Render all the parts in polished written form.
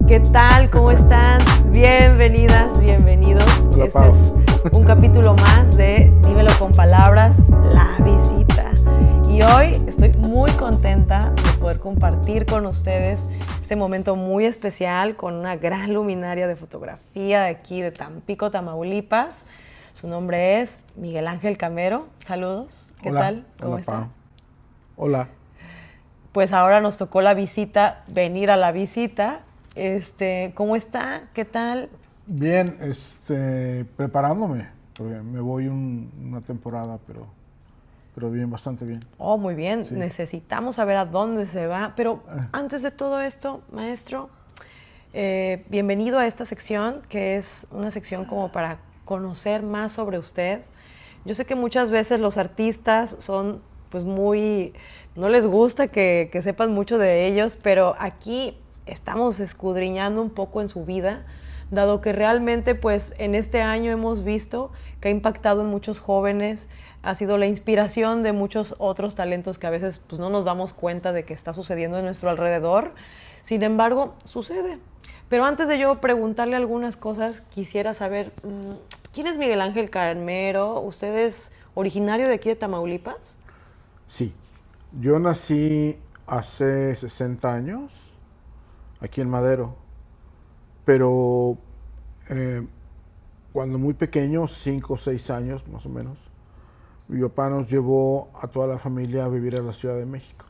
¿Qué tal? ¿Cómo están? Bienvenidas, bienvenidos. Hola, Este es un capítulo más de Dímelo con Palabras, La Visita. Y hoy estoy muy contenta de poder compartir con ustedes este momento muy especial con una gran luminaria de fotografía de aquí de Tampico, Tamaulipas. Su nombre es Miguel Ángel Camero. Saludos. ¿Qué Hola, tal? ¿Cómo hola, está? Pau. Hola. Pues ahora nos tocó la visita, venir a la visita. ¿Cómo está? ¿Qué tal? Bien, preparándome, porque me voy una temporada, pero bien, bastante bien. Oh, muy bien. Sí. Necesitamos saber a dónde se va. Pero antes de todo esto, maestro, bienvenido a esta sección, que es una sección como para conocer más sobre usted. Yo sé que muchas veces los artistas son pues no les gusta que sepan mucho de ellos, pero aquí estamos escudriñando un poco en su vida, dado que realmente pues en este año hemos visto que ha impactado en muchos jóvenes, ha sido la inspiración de muchos otros talentos que a veces pues no nos damos cuenta de que está sucediendo en nuestro alrededor. Sin embargo, sucede. Pero antes de yo preguntarle algunas cosas, quisiera saber, ¿quién es Miguel Ángel Camero? ¿Usted es originario de aquí de Tamaulipas? Sí, yo nací hace 60 años, aquí en Madero, pero cuando muy pequeño, 5 o 6 años más o menos, mi papá nos llevó a toda la familia a vivir a la Ciudad de México.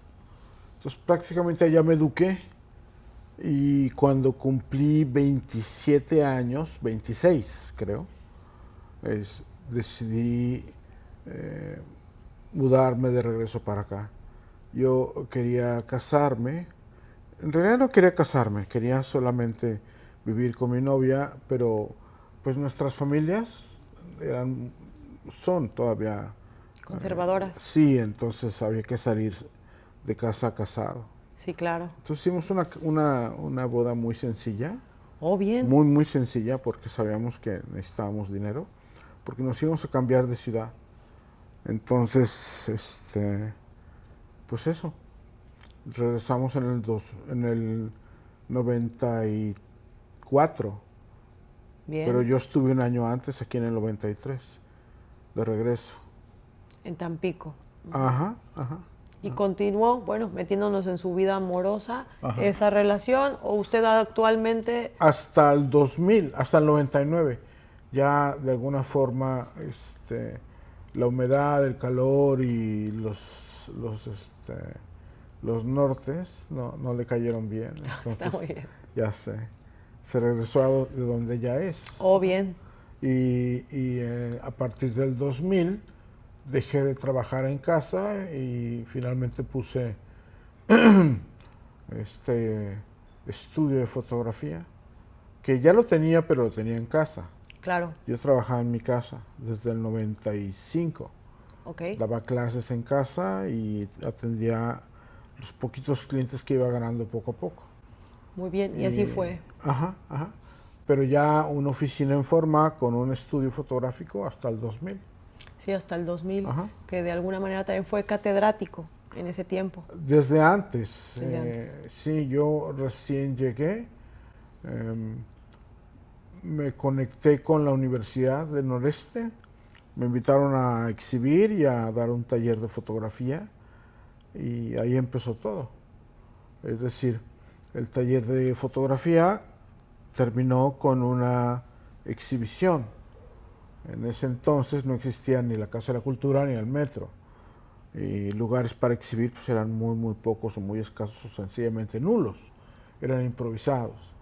Entonces prácticamente allá me eduqué y cuando cumplí 27 años, 26 creo, decidí mudarme de regreso para acá. Yo quería casarme, en realidad no quería casarme, quería solamente vivir con mi novia, pero pues nuestras familias son todavía Conservadoras. sí, entonces había que salir de casa casado. Sí, claro. Entonces hicimos una boda muy sencilla, Oh, bien. muy sencilla, porque sabíamos que necesitábamos dinero, porque nos íbamos a cambiar de ciudad. Entonces, pues eso, regresamos en el 94, Bien. pero yo estuve un año antes, aquí en el 93, de regreso. En Tampico. Ajá. Y continuó, bueno, metiéndonos en su vida amorosa, Ajá. esa relación, o usted actualmente... Hasta el 2000, hasta el 99, ya de alguna forma la humedad, el calor y los nortes no le cayeron bien. Entonces, Está muy bien. ya se regresó de donde ella es. Oh, bien. Y a partir del 2000 dejé de trabajar en casa y finalmente puse estudio de fotografía, que ya lo tenía, pero lo tenía en casa. Claro. Yo trabajaba en mi casa desde el 95. Ok. Daba clases en casa y atendía los poquitos clientes que iba ganando poco a poco. Muy bien, y así fue. Ajá. Pero ya una oficina en forma con un estudio fotográfico hasta el 2000. Sí, hasta el 2000, Ajá. que de alguna manera también fue catedrático en ese tiempo. Desde antes. Desde antes. Sí, yo recién llegué. Me conecté con la Universidad del Noreste. Me invitaron a exhibir y a dar un taller de fotografía. Y ahí empezó todo. Es decir, el taller de fotografía terminó con una exhibición. En ese entonces no existía ni la Casa de la Cultura ni el Metro. Y lugares para exhibir pues eran muy pocos o muy escasos o sencillamente nulos. Eran improvisados.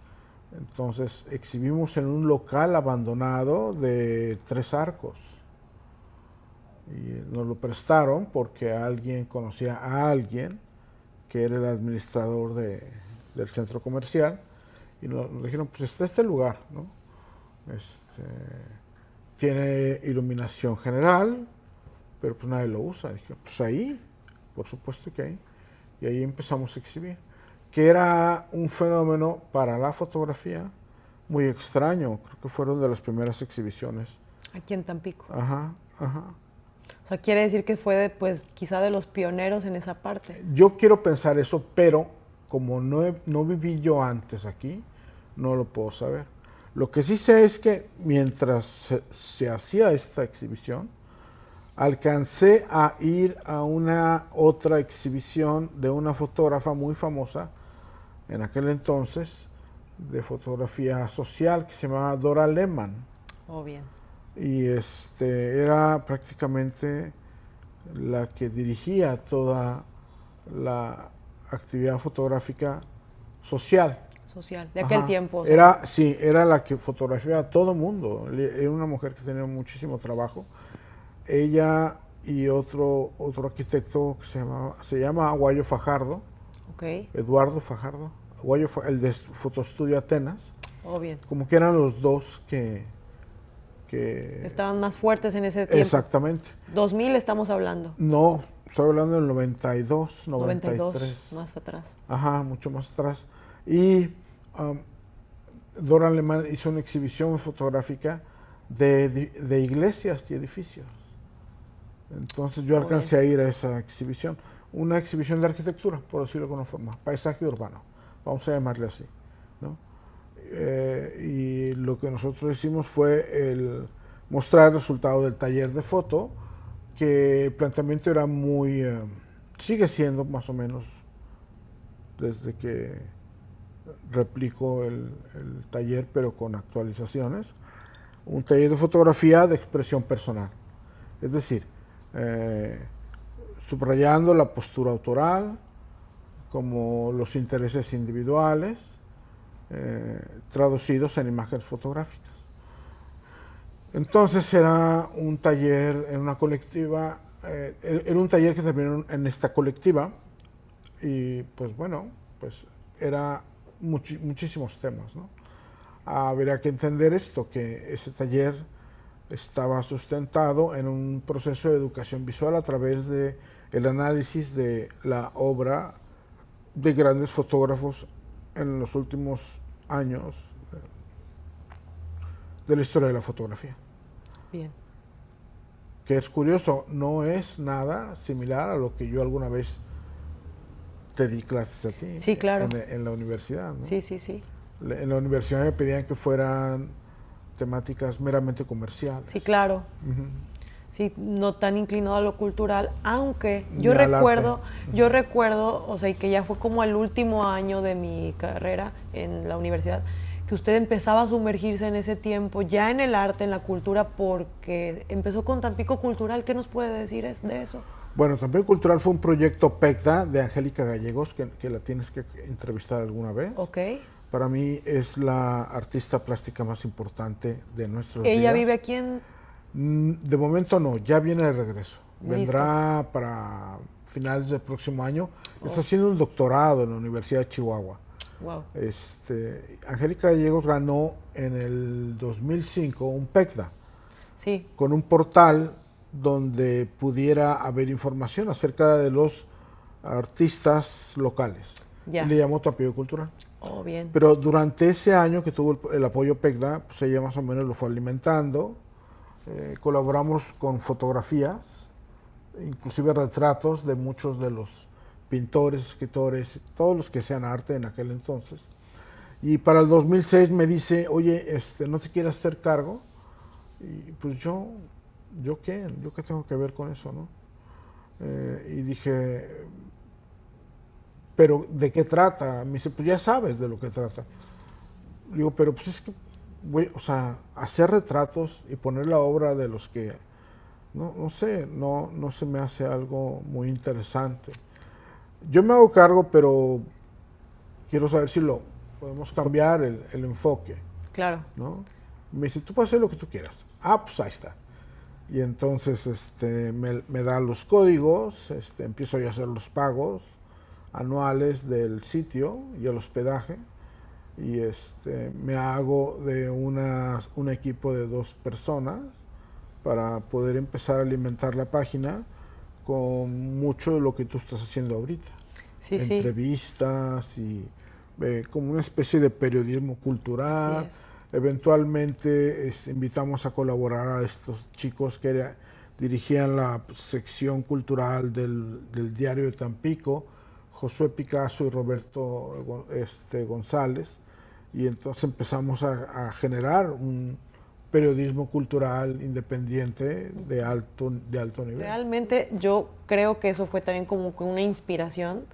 Entonces exhibimos en un local abandonado de 3 arcos. Y nos lo prestaron porque alguien conocía a alguien que era el administrador del centro comercial. Y nos dijeron, pues está este lugar, ¿no? Tiene iluminación general, pero pues nadie lo usa. Dije, pues ahí, por supuesto que ahí. Y ahí empezamos a exhibir, que era un fenómeno para la fotografía muy extraño. Creo que fueron de las primeras exhibiciones. Aquí en Tampico. Ajá. O sea, quiere decir que fue, pues, quizá de los pioneros en esa parte. Yo quiero pensar eso, pero como no viví yo antes aquí, no lo puedo saber. Lo que sí sé es que mientras se hacía esta exhibición, alcancé a ir a una otra exhibición de una fotógrafa muy famosa en aquel entonces, de fotografía social, que se llamaba Dora Lehmann. Oh, bien. Y era prácticamente la que dirigía toda la actividad fotográfica social. Social, de aquel tiempo. O sea. Era la que fotografiaba a todo mundo. Era una mujer que tenía muchísimo trabajo. Ella y otro arquitecto que se llama Aguayo Fajardo, Eduardo Fajardo, el de Fotoestudio Atenas. Oh, bien. Como que eran los dos que estaban más fuertes en ese tiempo. Exactamente. 2000 estamos hablando. No, estoy hablando del 92, 93. Más atrás. Ajá, mucho más atrás. Y Dora Alemán hizo una exhibición fotográfica de iglesias y edificios. Entonces yo alcancé a ir a esa exhibición. Una exhibición de arquitectura, por decirlo de alguna forma, paisaje urbano, vamos a llamarle así, ¿no? Y lo que nosotros hicimos fue mostrar el resultado del taller de foto, que el planteamiento era sigue siendo más o menos, desde que replico el taller, pero con actualizaciones, un taller de fotografía de expresión personal. Es decir, subrayando la postura autoral, como los intereses individuales, traducidos en imágenes fotográficas. Entonces era un taller en una colectiva, era un taller que terminó en esta colectiva, y pues bueno, pues era muchísimos temas, ¿no? Habría que entender esto, que ese taller estaba sustentado en un proceso de educación visual a través de el análisis de la obra de grandes fotógrafos en los últimos años de la historia de la fotografía. Bien. Que es curioso, no es nada similar a lo que yo alguna vez te di clases a ti. Sí, claro. En la universidad, ¿no? Sí, sí, sí. En la universidad me pedían que fueran temáticas meramente comerciales. Sí, claro. Uh-huh. Sí, no tan inclinado a lo cultural, aunque yo recuerdo, o sea, y que ya fue como el último año de mi carrera en la universidad, que usted empezaba a sumergirse en ese tiempo, ya en el arte, en la cultura, porque empezó con Tampico Cultural. ¿Qué nos puede decir de eso? Bueno, Tampico Cultural fue un proyecto PECDA de Angélica Gallegos, que la tienes que entrevistar alguna vez. Ok. Para mí es la artista plástica más importante de nuestros días. ¿Ella vive aquí en...? De momento no, ya viene de regreso. Listo. Vendrá para finales del próximo año. Está haciendo un doctorado en la Universidad de Chihuahua. Wow. Angélica Gallegos ganó en el 2005 un PECDA. Sí. Con un portal donde pudiera haber información acerca de los artistas locales. Ya. Y le llamó Tampico Cultural. Oh, bien. Pero durante ese año que tuvo el apoyo PECDA, pues ella más o menos lo fue alimentando. Colaboramos con fotografías, inclusive retratos de muchos de los pintores, escritores, todos los que hacían arte en aquel entonces. Y para el 2006 me dice, oye, ¿no te quieres hacer cargo? Y pues yo qué tengo que ver con eso, ¿no? Y dije, ¿pero de qué trata? Me dice, pues ya sabes de lo que trata. Digo, pero pues es que, hacer retratos y poner la obra de los que, no sé, no se me hace algo muy interesante. Yo me hago cargo, pero quiero saber si lo podemos cambiar el enfoque. Claro. ¿No? Me dice, tú puedes hacer lo que tú quieras. Pues ahí está. Y entonces me da los códigos, empiezo yo a hacer los pagos anuales del sitio y el hospedaje. Y me hago de un equipo de 2 personas para poder empezar a alimentar la página con mucho de lo que tú estás haciendo ahorita. Sí, entrevistas y como una especie de periodismo cultural. Así es. Eventualmente invitamos a colaborar a estos chicos que dirigían la sección cultural del diario de Tampico, Josué Picasso y Roberto González, y entonces empezamos a generar un periodismo cultural independiente de alto nivel. Realmente yo creo que eso fue también como que una inspiración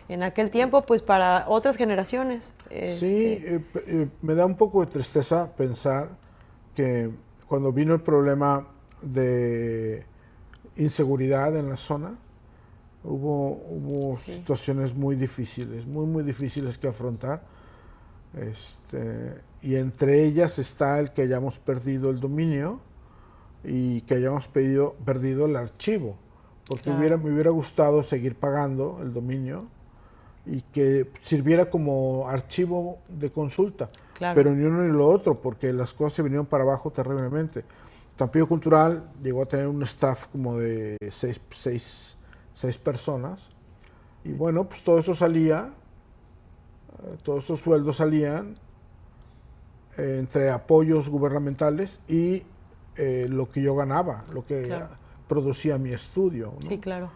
en aquel tiempo, pues para otras generaciones. Sí, me da un poco de tristeza pensar que cuando vino el problema de inseguridad en la zona, hubo situaciones muy difíciles, muy difíciles que afrontar. Y entre ellas está el que hayamos perdido el dominio y que hayamos perdido el archivo, porque Claro. me hubiera gustado seguir pagando el dominio y que sirviera como archivo de consulta, Claro. pero ni uno ni lo otro, porque las cosas se vinieron para abajo terriblemente. Tampillo Cultural llegó a tener un staff como de seis personas, y bueno, pues todo eso salía, todos esos sueldos salían entre apoyos gubernamentales y lo que yo ganaba, lo que producía mi estudio, ¿no? Sí, claro.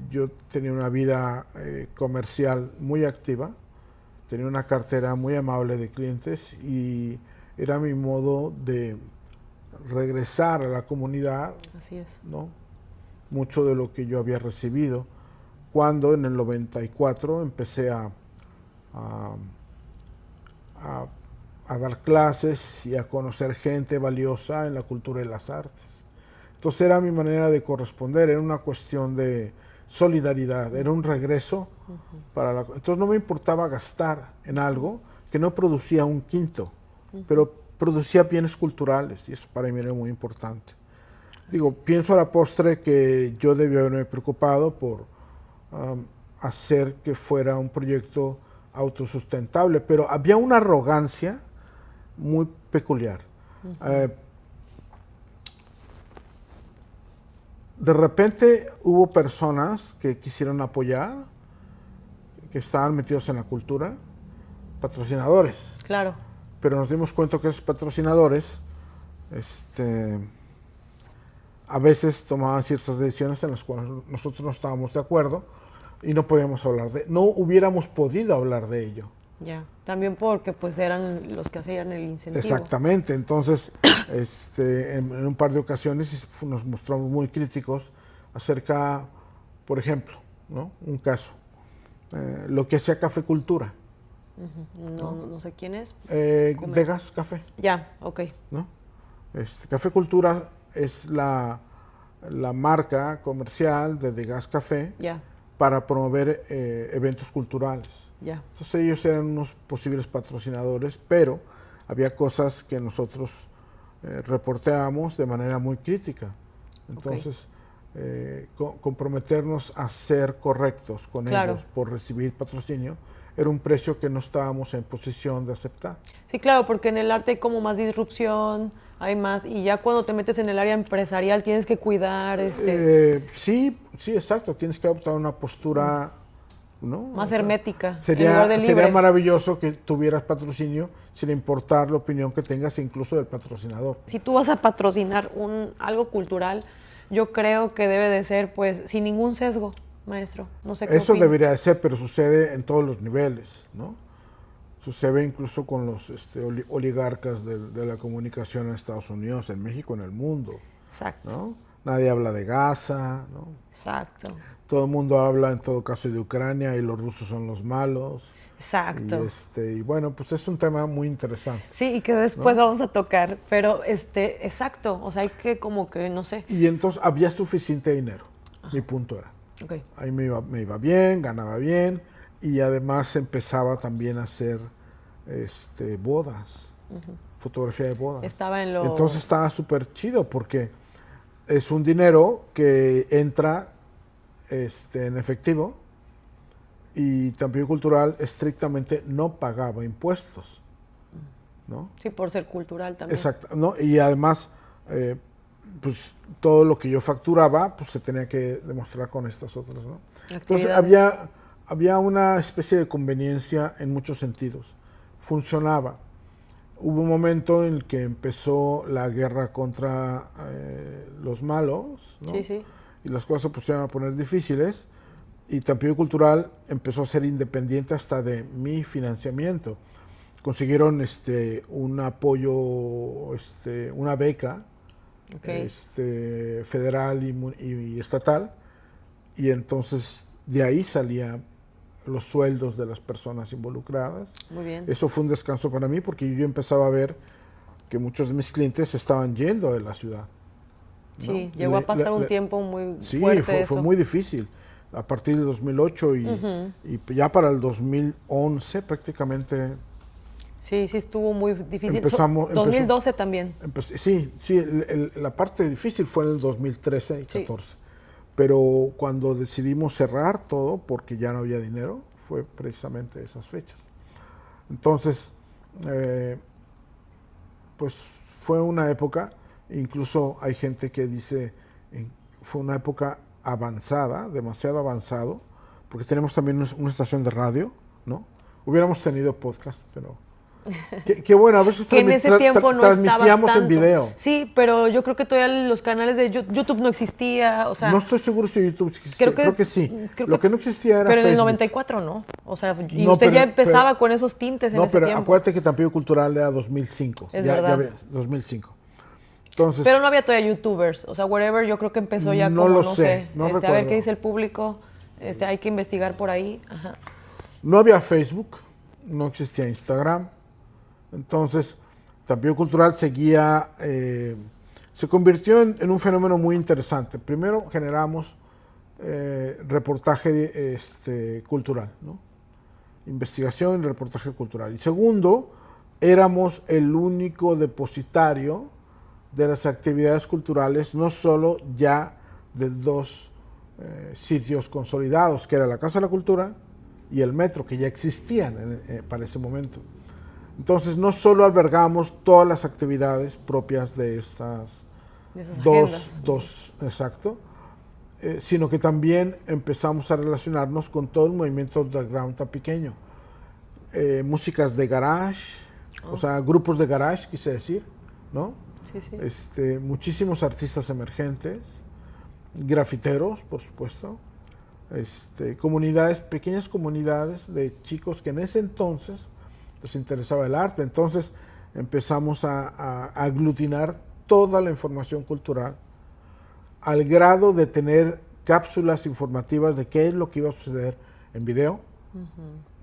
Yo tenía una vida comercial muy activa, tenía una cartera muy amable de clientes y era mi modo de regresar a la comunidad. Así es. ¿No? Mucho de lo que yo había recibido cuando en el 94 empecé a dar clases y a conocer gente valiosa en la cultura y las artes. Entonces era mi manera de corresponder, era una cuestión de solidaridad, era un regreso para la... Entonces no me importaba gastar en algo que no producía un quinto, pero producía bienes culturales y eso para mí era muy importante. Digo, pienso a la postre que yo debí haberme preocupado por hacer que fuera un proyecto autosustentable, pero había una arrogancia muy peculiar. De repente hubo personas que quisieron apoyar, que estaban metidos en la cultura, patrocinadores. Claro. Pero nos dimos cuenta que esos patrocinadores a veces tomaban ciertas decisiones en las cuales nosotros no estábamos de acuerdo y no podíamos no hubiéramos podido hablar de ello. Ya, también porque pues eran los que hacían el incentivo. Exactamente, entonces en un par de ocasiones nos mostramos muy críticos acerca, por ejemplo, ¿no? Un caso, lo que hacía Café Cultura. No sé quién es. Degas Café. Ya, ok. ¿No? Café Cultura es la marca comercial de Degas Café para promover eventos culturales. Ya. Entonces ellos eran unos posibles patrocinadores, pero había cosas que nosotros reportábamos de manera muy crítica. Entonces, comprometernos a ser correctos con ellos por recibir patrocinio era un precio que no estábamos en posición de aceptar. Sí, claro, porque en el arte hay como más disrupción, hay más, y ya cuando te metes en el área empresarial tienes que cuidar. Sí, exacto, tienes que adoptar una postura, ¿no? Más hermética. Sería maravilloso que tuvieras patrocinio sin importar la opinión que tengas incluso del patrocinador. Si tú vas a patrocinar algo cultural, yo creo que debe de ser pues sin ningún sesgo, maestro. No sé qué Eso opina. debería de ser, pero sucede en todos los niveles, ¿no? Sucede incluso con los oligarcas de la comunicación en Estados Unidos, en México, en el mundo. Exacto. ¿No? Nadie habla de Gaza, ¿no? Exacto. Todo el mundo habla en todo caso de Ucrania y los rusos son los malos. Exacto. Y bueno, pues es un tema muy interesante. Sí, y que después vamos a tocar, pero exacto, o sea, hay que como que, no sé. Y entonces había suficiente dinero, mi punto era. Okay. Ahí me iba bien, ganaba bien, y además empezaba también a hacer bodas, fotografía de bodas. Estaba en lo... Entonces estaba súper chido porque es un dinero que entra en efectivo y Tampillo Cultural estrictamente no pagaba impuestos, ¿no? Sí, por ser cultural también. Exacto, ¿no? Y además, pues todo lo que yo facturaba, pues se tenía que demostrar con estas otras, ¿no? Entonces había una especie de conveniencia en muchos sentidos. Funcionaba. Hubo un momento en el que empezó la guerra contra los malos, ¿no? Sí, sí. Y las cosas se pusieron a poner difíciles y Tampillo Cultural empezó a ser independiente hasta de mi financiamiento. consiguieron un apoyo, una beca Okay. federal y estatal, y entonces de ahí salían los sueldos de las personas involucradas. Muy bien. Eso fue un descanso para mí porque yo empezaba a ver que muchos de mis clientes estaban yendo de la ciudad, ¿no? Sí, llegó a pasar un tiempo muy sí, fuerte fue muy difícil. A partir de 2008 y ya para el 2011 prácticamente Sí, sí estuvo muy difícil. empezamos... 2012 también. Sí, la parte difícil fue en el 2013 y Sí. 2014. Pero cuando decidimos cerrar todo, porque ya no había dinero, fue precisamente esas fechas. Entonces, pues fue una época, incluso hay gente que dice, fue una época avanzada, demasiado avanzado, porque tenemos también una estación de radio, ¿no? Hubiéramos tenido podcast, pero... Qué bueno, a veces que en ese tiempo no transmitíamos estaba tanto. en video. Sí, pero yo creo que todavía los canales de YouTube no existía, o sea... No estoy seguro si YouTube existía, creo que sí. Lo que no existía era Pero en el Facebook. 94 no, o sea, y No, usted ya empezaba con esos tintes en ese pero tiempo. acuérdate que Tampico Cultural era 2005. Es verdad. 2005. Entonces, Pero no había todavía YouTubers, o sea, wherever yo creo que empezó ya no como, lo no sé, sé, no a ver recuerdo. qué dice el público, hay que investigar por ahí. Ajá. no había Facebook, no existía Instagram. Entonces, Tampico Cultural seguía, se convirtió en un fenómeno muy interesante. Primero generamos reportaje cultural, ¿no? Investigación y reportaje cultural. Y segundo, éramos el único depositario de las actividades culturales, no solo ya de dos sitios consolidados, que era la Casa de la Cultura y el Metro, que ya existían para ese momento. Entonces, no solo albergamos todas las actividades propias de estas dos, exacto, sino que también empezamos a relacionarnos con todo el movimiento underground tampiqueño. Músicas de garage, o sea, grupos de garage, quise decir, ¿no? Sí, sí. Muchísimos artistas emergentes, grafiteros, por supuesto, pequeñas comunidades de chicos que en ese entonces les interesaba el arte. Entonces empezamos a aglutinar toda la información cultural al grado de tener cápsulas informativas de qué es lo que iba a suceder en video,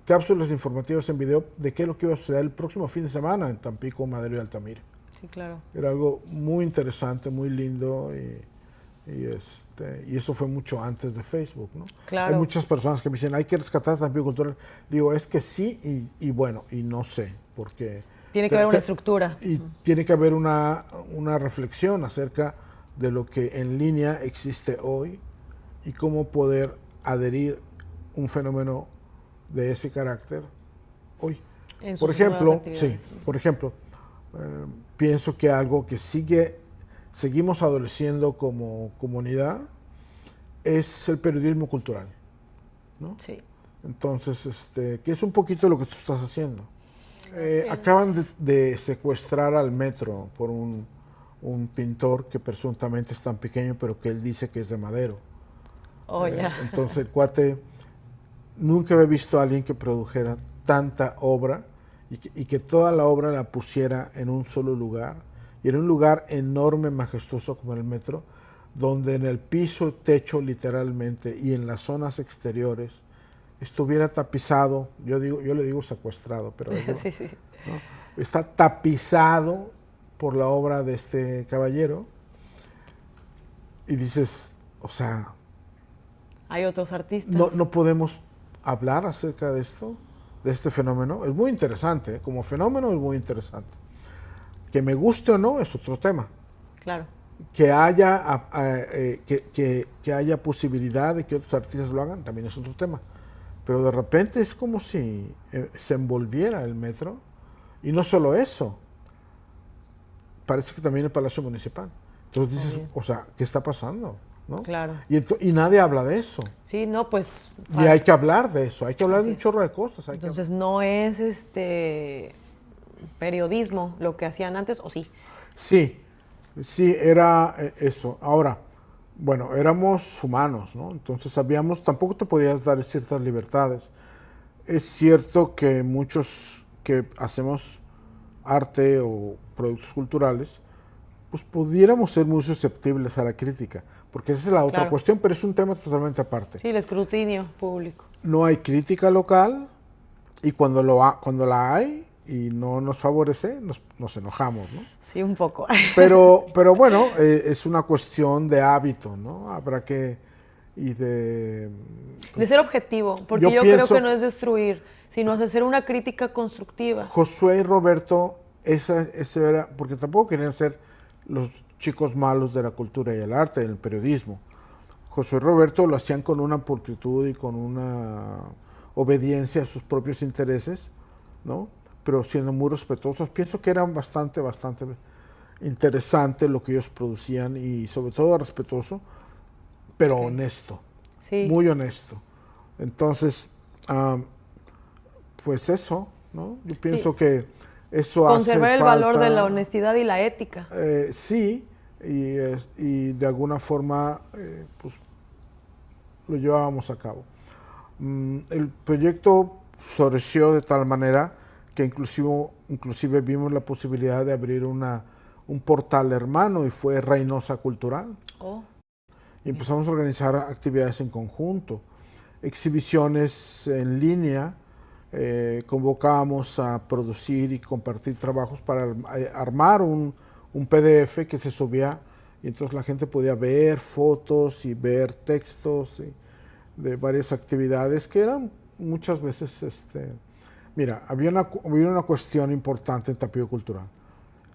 cápsulas informativas en video de qué es lo que iba a suceder el próximo fin de semana en Tampico, Madero y Altamira. Sí, claro. Era algo muy interesante, muy lindo y eso fue mucho antes de Facebook, ¿no? Claro. Hay muchas personas que me dicen, hay que rescatar Tampico Cultural. Digo, es que sí y bueno, y no sé, porque... Tiene que haber una estructura. Y tiene que haber una reflexión acerca de lo que en línea existe hoy y cómo poder adherir un fenómeno de ese carácter hoy. Por ejemplo, pienso que algo que seguimos adoleciendo como comunidad es el periodismo cultural, ¿no? Sí. Entonces, que es un poquito lo que tú estás haciendo. Acaban de secuestrar al Metro por un pintor que presuntamente es tan pequeño, pero que él dice que es de Madero. Oh, ya. Entonces, el cuate, nunca había visto a alguien que produjera tanta obra y que toda la obra la pusiera en un solo lugar, y en un lugar enorme, majestuoso como el Metro, donde en el piso, techo literalmente, y en las zonas exteriores, estuviera tapizado, yo le digo secuestrado, pero Sí, sí. ¿no? Está tapizado por la obra de este caballero, y dices, o sea... Hay otros artistas. No podemos hablar acerca de esto, de este fenómeno. Es muy interesante, ¿eh? Como fenómeno es muy interesante. Que me guste o no es otro tema. Claro. Que haya, que haya posibilidad de que otros artistas lo hagan también es otro tema. Pero de repente es como si se envolviera el Metro. Y no solo eso, parece que también el Palacio Municipal. Entonces dices, o sea, ¿qué está pasando? ¿No? Claro. Y nadie habla de eso. Sí, no, pues... Y hay que hablar de eso, hay que hablar de un es. chorro de cosas. Entonces no es periodismo lo que hacían antes, ¿o sí? Sí, era eso. Ahora, bueno, éramos humanos, ¿no? Entonces tampoco te podías dar ciertas libertades. Es cierto que muchos que hacemos arte o productos culturales, pues pudiéramos ser muy susceptibles a la crítica, porque esa es la otra cuestión, pero es un tema totalmente aparte. Sí, el escrutinio público. No hay crítica local y cuando la hay y no nos favorece, nos enojamos, ¿no? Sí, un poco. Pero bueno, es una cuestión de hábito, ¿no? Habrá que... y de ser objetivo, porque yo creo que no es destruir, sino hacer una crítica constructiva. Josué y Roberto, ese era, porque tampoco querían ser los chicos malos de la cultura y el arte, del periodismo. Josué y Roberto lo hacían con una pulcritud y con una obediencia a sus propios intereses, ¿no? Pero siendo muy respetuosos. Pienso que eran bastante interesante lo que ellos producían y sobre todo respetuoso, pero honesto, muy honesto. Entonces, pues eso, ¿no? Yo pienso que eso conservar hace el valor de la honestidad y la ética. Sí, y de alguna forma pues lo llevábamos a cabo. El proyecto floreció de tal manera que inclusive vimos la posibilidad de abrir un portal hermano y fue Reynosa Cultural. Y empezamos a organizar actividades en conjunto, exhibiciones en línea, convocábamos a producir y compartir trabajos para armar un PDF que se subía y entonces la gente podía ver fotos y ver textos de varias actividades que eran muchas veces, mira, había una cuestión importante en Tapío Cultural.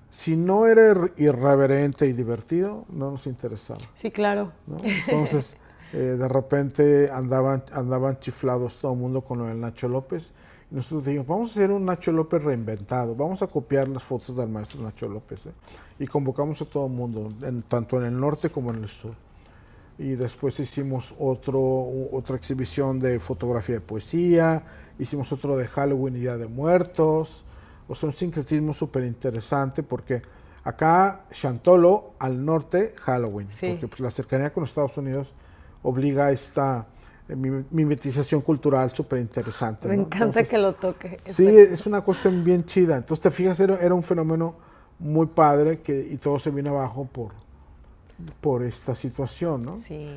Si no era irreverente y divertido, no nos interesaba. Sí, claro. ¿No? Entonces, de repente andaban chiflados todo el mundo con lo del Nacho López. Y nosotros dijimos, vamos a hacer un Nacho López reinventado, vamos a copiar las fotos del maestro Nacho López. Y convocamos a todo el mundo, tanto en el norte como en el sur. Y después hicimos otra exhibición de fotografía de poesía, hicimos otro de Halloween y Día de Muertos. O sea, un sincretismo súper interesante porque acá Chantolo, al norte, Halloween, porque pues, la cercanía con los Estados Unidos obliga a esta mimetización cultural súper interesante. Me encanta entonces, que lo toque. Sí, es una cuestión bien chida. Entonces, te fijas, era un fenómeno muy padre y todo se vino abajo por esta situación, ¿no? Sí.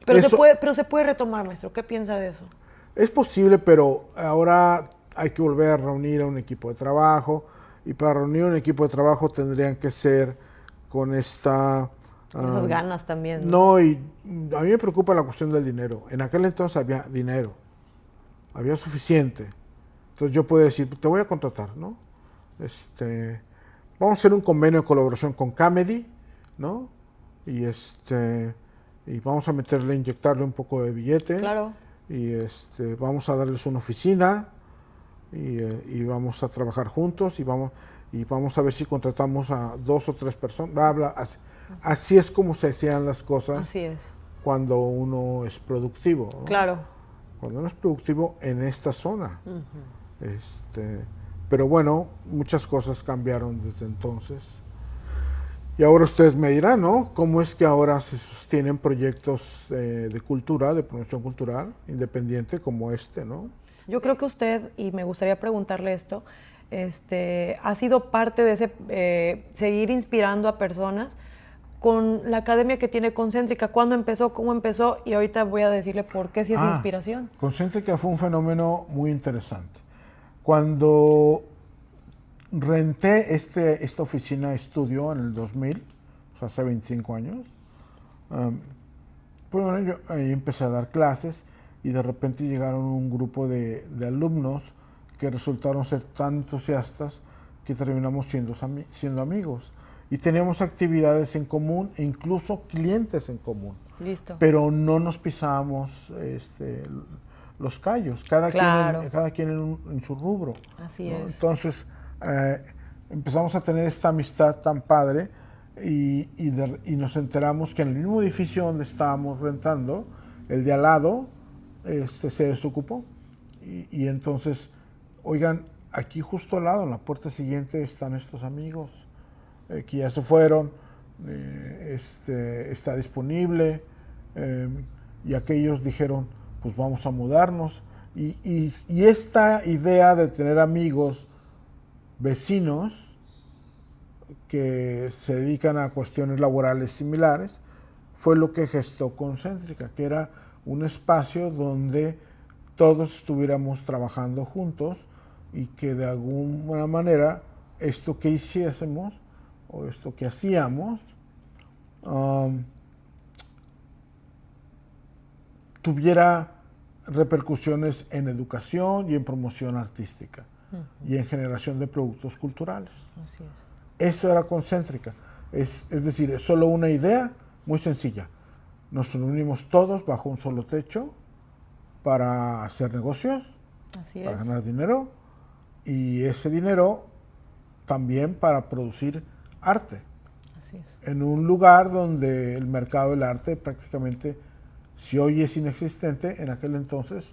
Pero se puede retomar, maestro. ¿Qué piensa de eso? Es posible, pero ahora hay que volver a reunir a un equipo de trabajo y para reunir un equipo de trabajo tendrían que ser con esta... Esas ganas también. No, y a mí me preocupa la cuestión del dinero. En aquel entonces había dinero, había suficiente. Entonces yo puedo decir, te voy a contratar, ¿no? Vamos a hacer un convenio de colaboración con Camedy, ¿no? Y vamos a inyectarle un poco de billete. Claro. Y vamos a darles una oficina. Y vamos a trabajar juntos y vamos a ver si contratamos a 2 o 3 personas. Así es como se hacían las cosas. Así es. Cuando uno es productivo, ¿no? Claro. Cuando uno es productivo en esta zona. Pero bueno, muchas cosas cambiaron desde entonces. Y ahora ustedes me dirán, ¿no? ¿Cómo es que ahora se sostienen proyectos de cultura, de promoción cultural independiente como ¿no? Yo creo que usted, y me gustaría preguntarle esto, ha sido parte de ese seguir inspirando a personas con la academia que tiene Concéntrica. ¿Cuándo empezó? ¿Cómo empezó? Y ahorita voy a decirle por qué sí es inspiración. Concéntrica fue un fenómeno muy interesante. Cuando renté esta oficina de estudio en el 2000, o sea, hace 25 años, pues bueno, yo ahí empecé a dar clases y de repente llegaron un grupo de alumnos que resultaron ser tan entusiastas que terminamos siendo amigos. Y teníamos actividades en común e incluso clientes en común. Listo. Pero no nos pisábamos los callos, cada quien en su rubro. Así ¿no? es. Entonces empezamos a tener esta amistad tan padre y nos enteramos que en el mismo edificio donde estábamos rentando, el de al lado, se desocupó y entonces, oigan, aquí justo al lado, en la puerta siguiente están estos amigos que ya se fueron, está disponible y aquellos dijeron, pues vamos a mudarnos Y esta idea de tener amigos, vecinos, que se dedican a cuestiones laborales similares, fue lo que gestó Concéntrica, que era un espacio donde todos estuviéramos trabajando juntos y que de alguna manera esto que hiciésemos o esto que hacíamos tuviera repercusiones en educación y en promoción artística y en generación de productos culturales. Así es. Eso era Concéntrica. Es decir, es solo una idea muy sencilla. Nos reunimos todos bajo un solo techo para hacer negocios, Así para es. ganar dinero y ese dinero también para producir arte. Así es. En un lugar donde el mercado del arte prácticamente, si hoy es inexistente, en aquel entonces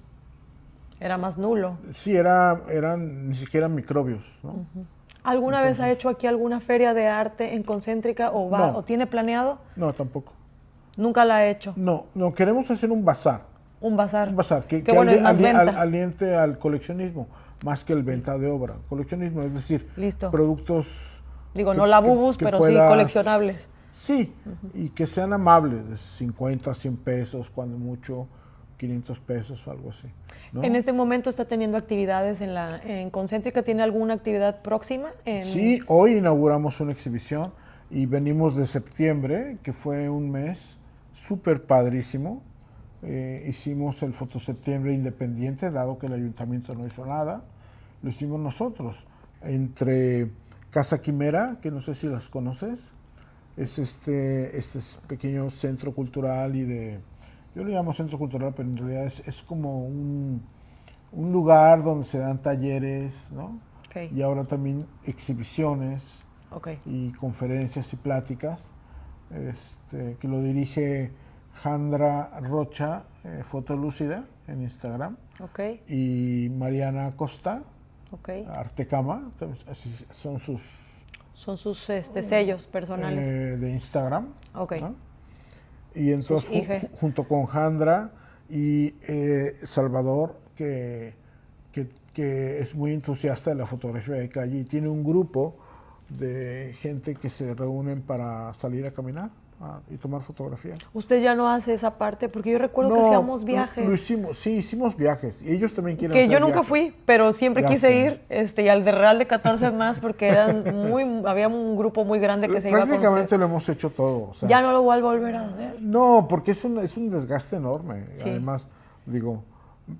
Era más nulo. sí eran ni siquiera microbios, ¿no? ¿Alguna vez ha hecho aquí alguna feria de arte en Concéntrica o va No. o tiene planeado? No, tampoco. Nunca la ha hecho. No, queremos hacer un bazar. Un bazar. Un bazar que bueno, es más venta. aliente al coleccionismo, más que el venta de obra. Coleccionismo, es decir, Listo. productos... Digo, no labubus, pero sí coleccionables. Sí, y que sean amables, de 50, 100 pesos, cuando mucho, 500 pesos o algo así, ¿no? En este momento está teniendo actividades en Concéntrica. ¿Tiene alguna actividad próxima? Sí, hoy inauguramos una exhibición y venimos de septiembre, que fue un mes súper padrísimo. Hicimos el Fotoseptiembre independiente, dado que el ayuntamiento no hizo nada. Lo hicimos nosotros, entre Casa Quimera, que no sé si las conoces, es este pequeño centro cultural yo le llamo centro cultural, pero en realidad es como un lugar donde se dan talleres, ¿no? Okay. Y ahora también exhibiciones Okay. y conferencias y pláticas, que lo dirige Jandra Rocha, Fotolúcida en Instagram, Okay. y Mariana Costa, Okay. Artecama, así son sus sellos personales. de Instagram. Okay. ¿No? Y entonces junto con Jandra y Salvador, que es muy entusiasta de la fotografía de calle y tiene un grupo de gente que se reúnen para salir a caminar y tomar fotografías. ¿Usted ya no hace esa parte? Porque yo recuerdo que hacíamos viajes. Lo hicimos, sí, hicimos viajes. Y ellos también quieren que hacer yo nunca viajes. fui, pero siempre Ya quise sé. ir, y al de Real de 14 más, porque había un grupo muy grande que se iba con Prácticamente usted. lo hemos hecho todo. O sea, Ya no lo voy a volver a hacer. no, porque es un desgaste enorme. Sí. Además, digo,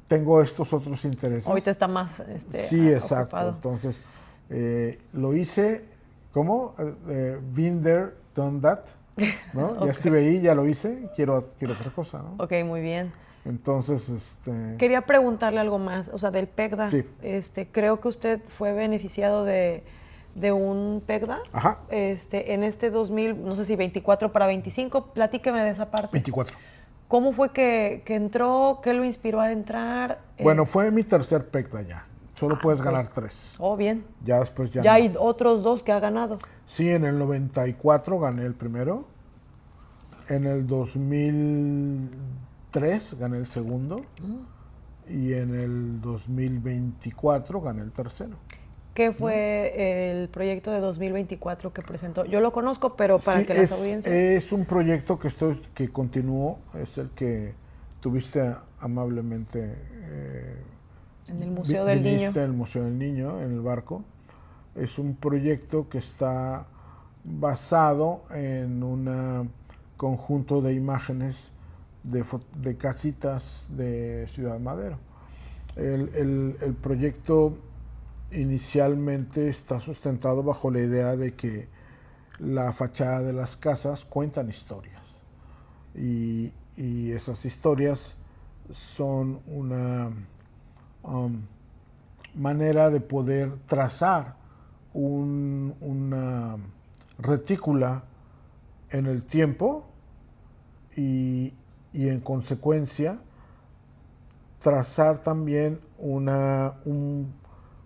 tengo estos otros intereses. Ahorita está más Sí, exacto. ocupado. Entonces, lo hice, ¿cómo? Been there, done that, ¿no? Ok. Ya estuve ahí, ya lo hice, quiero otra cosa, ¿no? Ok, muy bien. Entonces, Quería preguntarle algo más, o sea, del PECDA. Sí. Creo que usted fue beneficiado de un PECDA. Ajá. En este 2000, no sé si 24 para 25, platíqueme de esa parte. 24. ¿Cómo fue que entró? ¿Qué lo inspiró a entrar? Bueno, fue mi tercer PECTA ya. Solo puedes ok. ganar 3. Oh, bien. Ya después ya Ya no. hay otros 2 que ha ganado. Sí, en el 94 gané el primero. En el 2003 gané el segundo. Y en el 2024 gané el tercero. ¿Qué fue el proyecto de 2024 que presentó? Yo lo conozco, pero para Sí, que las audiencias... es un proyecto que continuó, es el que tuviste amablemente... en el Museo del Niño. Viniste en el Museo del Niño, en el barco. Es un proyecto que está basado en un conjunto de imágenes de casitas de Ciudad Madero. El proyecto inicialmente está sustentado bajo la idea de que la fachada de las casas cuentan historias y esas historias son una manera de poder trazar una retícula en el tiempo y en consecuencia trazar también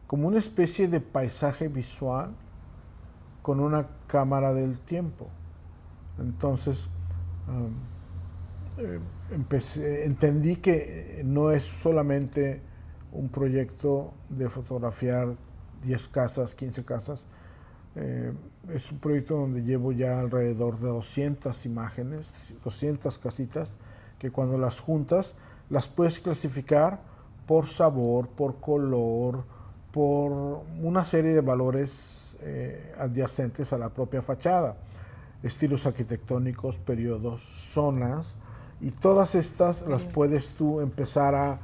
como una especie de paisaje visual con una cámara del tiempo. Entonces, entendí que no es solamente un proyecto de fotografiar 10 casas, 15 casas. Es un proyecto donde llevo ya alrededor de 200 imágenes, 200 casitas, que cuando las juntas las puedes clasificar por sabor, por color, por una serie de valores adyacentes a la propia fachada, estilos arquitectónicos, periodos, zonas, y todas estas las puedes tú empezar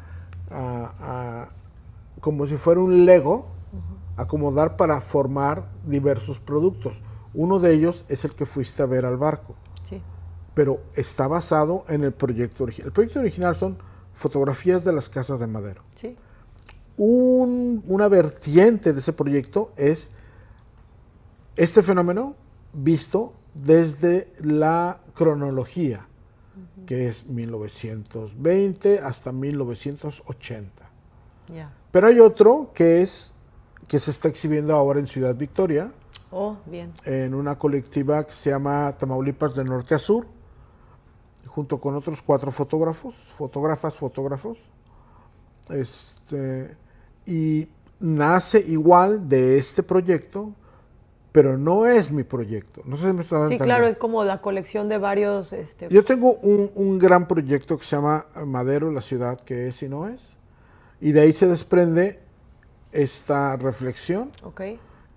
como si fuera un Lego, acomodar para formar diversos productos. Uno de ellos es el que fuiste a ver al barco, Sí. pero está basado en el proyecto original. El proyecto original son fotografías de las casas de Madero. Sí. Una vertiente de ese proyecto es este fenómeno visto desde la cronología, que es 1920 hasta 1980. Ya. Pero hay otro que se está exhibiendo ahora en Ciudad Victoria, Oh, bien. en una colectiva que se llama Tamaulipas de Norte a Sur, junto con otros 4 fotógrafos, fotógrafos. Y nace igual de este proyecto, pero no es mi proyecto. No sé si me está dando Sí, a claro, entender. es como la colección de varios... Yo tengo un gran proyecto que se llama Madero, la ciudad que es y no es. Y de ahí se desprende esta reflexión Ok.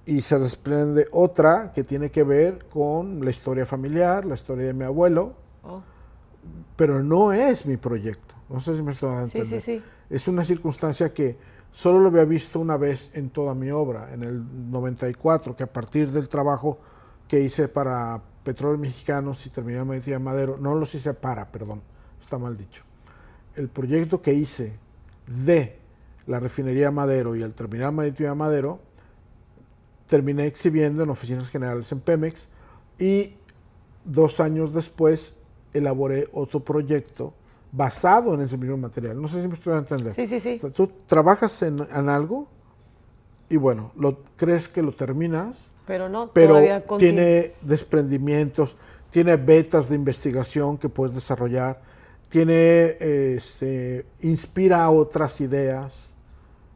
y se desprende otra que tiene que ver con la historia familiar, la historia de mi abuelo, Oh. pero no es mi proyecto. No sé si me está dando a Sí, entender. sí, sí. Es una circunstancia que solo lo había visto una vez en toda mi obra, en el 94, que a partir del trabajo que hice para Petróleos Mexicanos y Terminal Marítima de Madero, no los hice perdón, está mal dicho. El proyecto que hice de la refinería Madero y el Terminal Marítimo de Madero, terminé exhibiendo en oficinas generales en Pemex y 2 años después elaboré otro proyecto basado en ese mismo material. No sé si me estoy a entender. Sí, sí, sí. Tú trabajas en algo y bueno, crees que lo terminas, Pero no, pero todavía continúa. tiene desprendimientos, tiene vetas de investigación que puedes desarrollar, inspira otras ideas,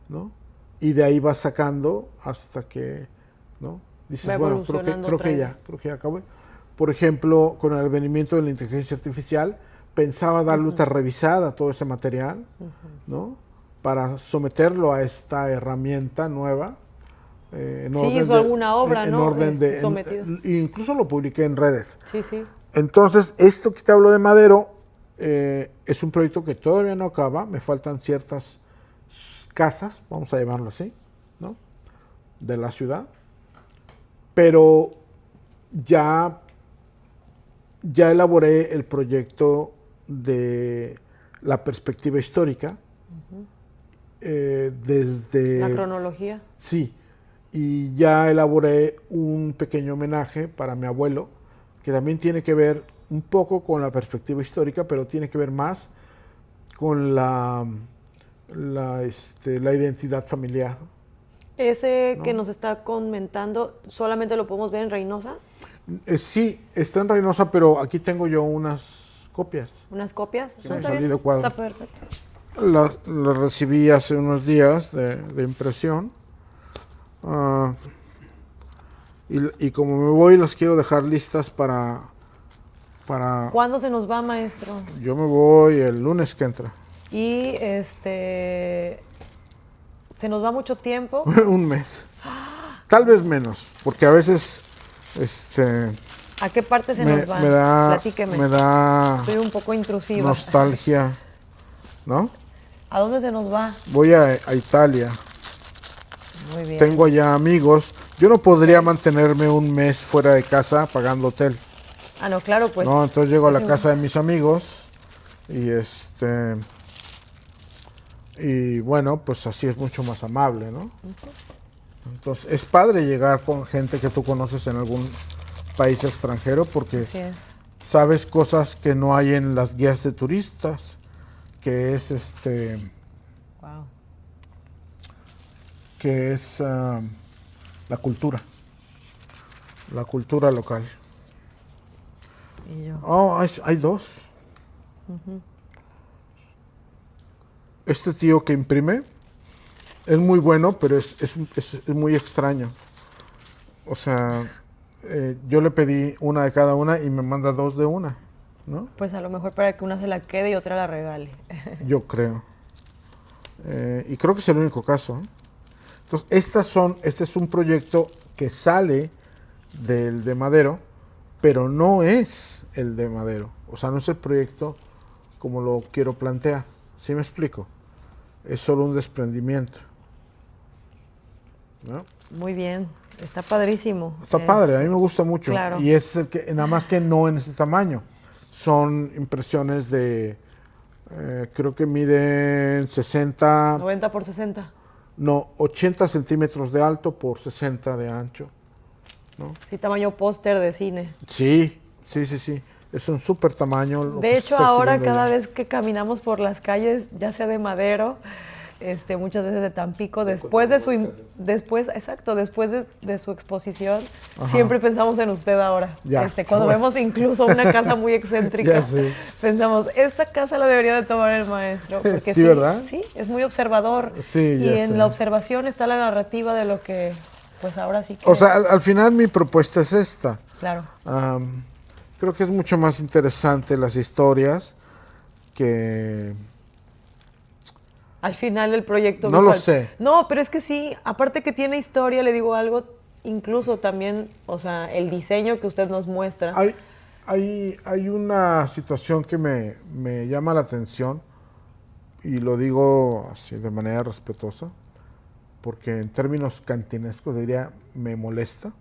¿no? Y de ahí vas sacando hasta que, ¿no? Dices, Va bueno, evolucionando creo otra que idea. ya acabé. Por ejemplo, con el advenimiento de la inteligencia artificial, pensaba darle otra revisada a todo ese material, ¿no? Para someterlo a esta herramienta nueva. Sí, hizo alguna obra, en ¿no? orden de, Sometido. incluso lo publiqué en redes. Sí, sí. Entonces, esto que te hablo de Madero es un proyecto que todavía no acaba, me faltan ciertas casas, vamos a llamarlo así, ¿no? De la ciudad, pero ya elaboré el proyecto de la perspectiva histórica desde... La cronología. Sí, y ya elaboré un pequeño homenaje para mi abuelo, que también tiene que ver un poco con la perspectiva histórica, pero tiene que ver más con la identidad familiar. Ese ¿No? que nos está comentando, ¿solamente lo podemos ver en Reynosa? Sí, está en Reynosa, pero aquí tengo yo unas copias. ¿Unas copias? Sí, ¿No está salí bien? de cuadro. Está perfecto. Las recibí hace unos días de impresión. Y como me voy, las quiero dejar listas para... ¿Cuándo se nos va, maestro? Yo me voy el lunes que entra. Y se nos va mucho tiempo. Un mes. Tal vez menos, porque a veces ¿A qué parte se nos va? Platíqueme. me da Soy un poco intrusiva. nostalgia, ¿no? ¿A dónde se nos va? Voy a Italia. Muy bien. Tengo allá amigos. Yo no podría mantenerme un mes fuera de casa pagando hotel. Ah, no, claro, pues. No, entonces llego a la es casa de mis amigos y bueno, pues así es mucho más amable, ¿no? Entonces es padre llegar con gente que tú conoces en algún país extranjero porque Así es. sabes cosas que no hay en las guías de turistas, que es Wow. la cultura local. Y yo. Oh, hay 2. Este tío que imprime Es muy bueno, pero es muy extraño. O sea, yo le pedí una de cada una y me manda 2 de una, ¿no? Pues a lo mejor para que una se la quede y otra la regale. Yo creo. Y creo que es el único caso, ¿eh? Entonces, este es un proyecto que sale del de Madero, pero no es el de Madero. O sea, no es el proyecto como lo quiero plantear. ¿Sí me explico? Es solo un desprendimiento, ¿no? Muy bien, está padrísimo. Está padre, a mí me gusta mucho. Claro. Y es el que, nada más que no en ese tamaño. Son impresiones de, creo que miden 60, 90 por 60. no, 80 centímetros de alto por 60 de ancho, ¿no? Sí, tamaño póster de cine. Sí, sí, sí, sí. Es un súper tamaño. De hecho, ahora cada vez que caminamos por las calles, ya sea de Madero, muchas veces de Tampico, después de su exposición, Ajá. siempre pensamos en usted ahora. Ya. Cuando vemos incluso una casa muy excéntrica, Ya sé. pensamos, esta casa la debería de tomar el maestro. Porque Sí, ¿verdad? Sí, es muy observador. Sí, y ya en sé. la observación está la narrativa de lo que, pues ahora sí que... O sea, al final mi propuesta es esta. Claro. Creo que es mucho más interesante las historias que... Al final el proyecto No visual. lo sé. No, pero es que sí, aparte que tiene historia, le digo algo, incluso también, o sea, el diseño que usted nos muestra. Hay una situación que me llama la atención y lo digo así de manera respetuosa, porque en términos cantinescos diría, me molesta.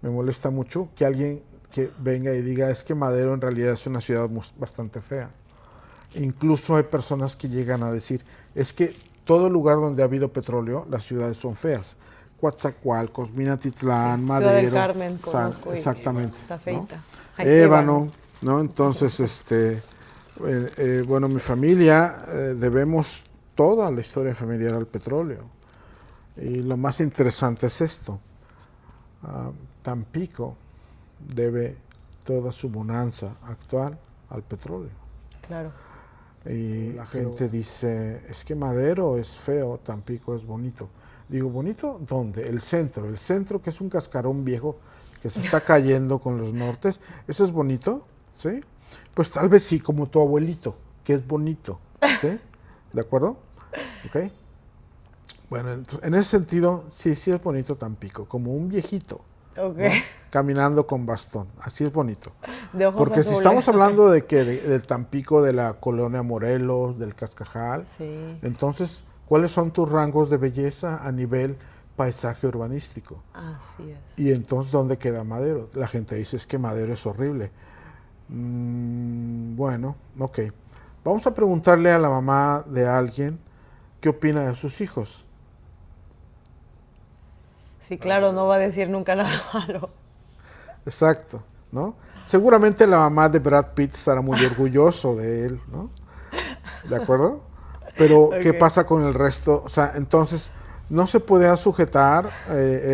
Me molesta mucho que alguien que venga y diga, es que Madero en realidad es una ciudad bastante fea. Incluso hay personas que llegan a decir, es que todo lugar donde ha habido petróleo, las ciudades son feas. Coatzacoalcos, Minatitlán, Sí, Madero. Ciudad del Carmen, conozco, exactamente. Está feita. ¿No? Ébano, ¿no? Entonces, bueno, mi familia debemos toda la historia familiar al petróleo. Y lo más interesante es esto. Tampico debe toda su bonanza actual al petróleo. Claro. Y la gente dice, es que Madero es feo, Tampico es bonito. Digo, ¿bonito dónde? El centro que es un cascarón viejo que se está cayendo con los nortes, ¿eso es bonito? ¿Sí? Pues tal vez sí, como tu abuelito, que es bonito, ¿sí? ¿De acuerdo? ¿Ok? Bueno, en ese sentido, sí es bonito Tampico, como un viejito, Okay. ¿no? Caminando con bastón, así es bonito. De ojos Porque azules. si estamos hablando de que del Tampico, de la colonia Morelos, del Cascajal, Sí. entonces, ¿cuáles son tus rangos de belleza a nivel paisaje urbanístico? Así es. Y entonces, ¿dónde queda Madero? La gente dice, es que Madero es horrible. Bueno, ok. Vamos a preguntarle a la mamá de alguien qué opina de sus hijos. Sí, claro, no va a decir nunca nada malo. Exacto, ¿no? Seguramente la mamá de Brad Pitt estará muy orgulloso de él, ¿no? ¿De acuerdo? Pero, ¿qué Ok. pasa con el resto? O sea, entonces, no se puede sujetar